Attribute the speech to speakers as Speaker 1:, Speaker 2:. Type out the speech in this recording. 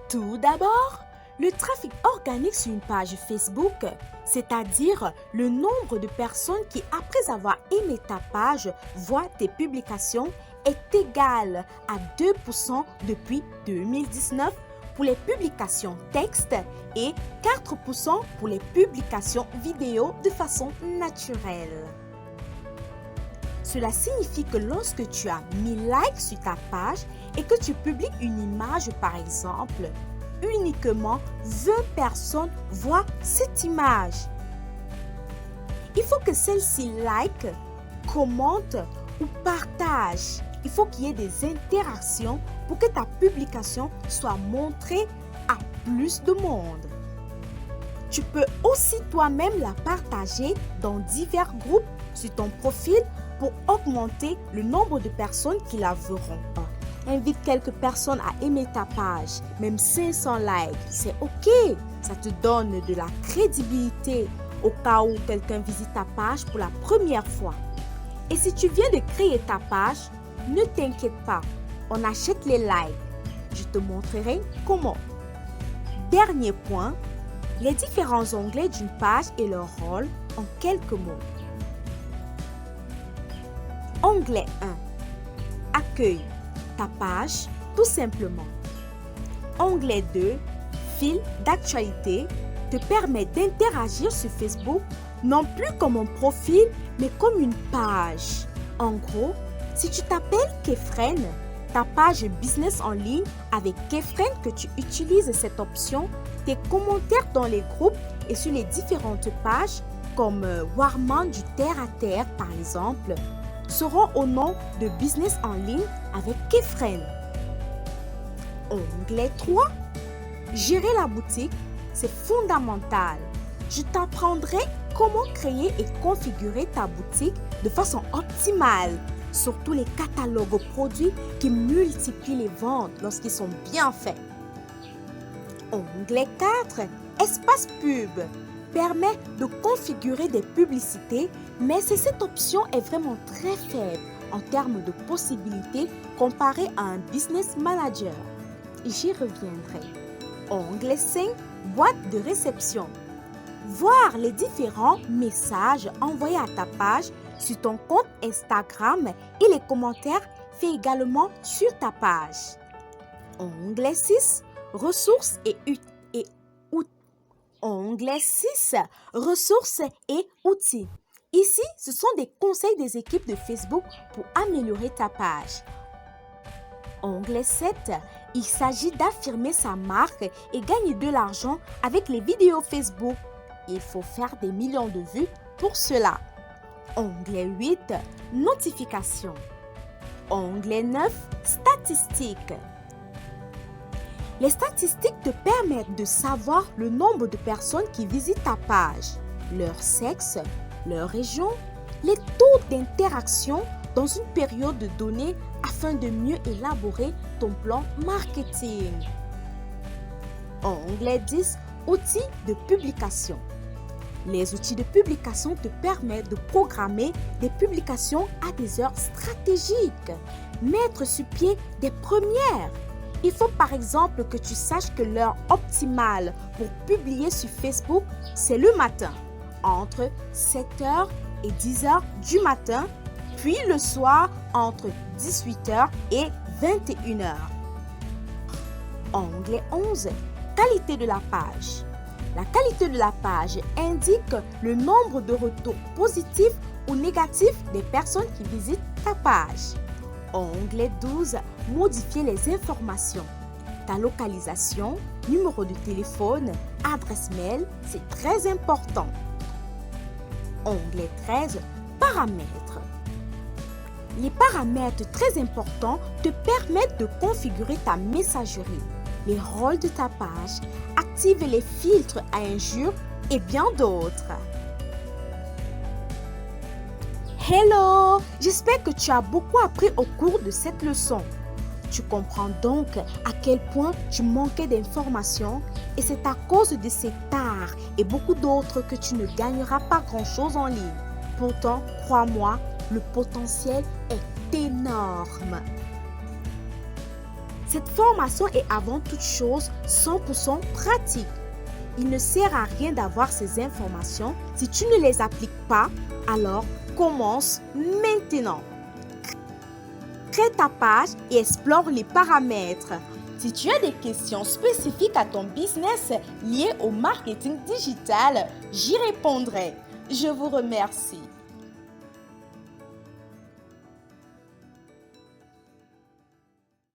Speaker 1: Tout d'abord, le trafic organique sur une page Facebook, c'est-à-dire le nombre de personnes qui, après avoir aimé ta page, voient tes publications, est égal à 2% depuis 2019 pour les publications texte et 4% pour les publications vidéo de façon naturelle. Cela signifie que lorsque tu as 1000 likes sur ta page et que tu publies une image par exemple, uniquement 20 personnes voient cette image. Il faut que celles-ci like, commentent ou partagent. Il faut qu'il y ait des interactions pour que ta publication soit montrée à plus de monde. Tu peux aussi toi-même la partager dans divers groupes sur ton profil pour augmenter le nombre de personnes qui la verront. Invite quelques personnes à aimer ta page, même 500 likes, c'est ok. Ça te donne de la crédibilité au cas où quelqu'un visite ta page pour la première fois. Et si tu viens de créer ta page, ne t'inquiète pas, on achète les likes. Je te montrerai comment. Dernier point, les différents onglets d'une page et leur rôle en quelques mots. Onglet 1. Accueil. Ta page, tout simplement. Onglet 2. Fil d'actualité te permet d'interagir sur Facebook non plus comme un profil, mais comme une page. En gros, si tu t'appelles Kefren, ta page business en ligne avec Kefren que tu utilises cette option, tes commentaires dans les groupes et sur les différentes pages comme Warman du terre à terre par exemple, seront au nom de business en ligne avec Kefren. Onglet 3. Gérer la boutique, c'est fondamental. Je t'apprendrai comment créer et configurer ta boutique de façon optimale, surtout les catalogues produits qui multiplient les ventes lorsqu'ils sont bien faits. Onglet 4. Espace pub permet de configurer des publicités, mais cette option est vraiment très faible en termes de possibilités comparé à un business manager. J'y reviendrai. Onglet 5. Boîte de réception. Voir les différents messages envoyés à ta page sur ton compte Instagram et les commentaires fait également sur ta page. Onglet 6. Ressources et outils. Onglet 6. Ressources et outils. Ici, ce sont des conseils des équipes de Facebook pour améliorer ta page. Onglet 7. Il s'agit d'affirmer sa marque et gagner de l'argent avec les vidéos Facebook. Il faut faire des millions de vues pour cela. Onglet 8. Notifications. Onglet 9. Statistiques. Les statistiques te permettent de savoir le nombre de personnes qui visitent ta page, leur sexe, leur région, les taux d'interaction dans une période donnée afin de mieux élaborer ton plan marketing. Onglet 10. Outils de publication. Les outils de publication te permettent de programmer des publications à des heures stratégiques, mettre sur pied des premières. Il faut par exemple que tu saches que l'heure optimale pour publier sur Facebook, c'est le matin, entre 7h et 10h du matin, puis le soir entre 18h et 21h. Onglet 11. Qualité de la page. La qualité de la page indique le nombre de retours positifs ou négatifs des personnes qui visitent ta page. Onglet 12. Modifier les informations. Ta localisation, numéro de téléphone, adresse mail, c'est très important. Onglet 13. Paramètres. Les paramètres très importants te permettent de configurer ta messagerie, les rôles de ta page, activer les filtres à injures et bien d'autres. Hello! J'espère que tu as beaucoup appris au cours de cette leçon. Tu comprends donc à quel point tu manquais d'informations et c'est à cause de cet art et beaucoup d'autres que tu ne gagneras pas grand-chose en ligne. Pourtant, crois-moi, le potentiel est énorme. Cette formation est avant toute chose 100% pratique. Il ne sert à rien d'avoir ces informations si tu ne les appliques pas, alors commence maintenant. Crée ta page et explore les paramètres. Si tu as des questions spécifiques à ton business liées au marketing digital, j'y répondrai. Je vous remercie.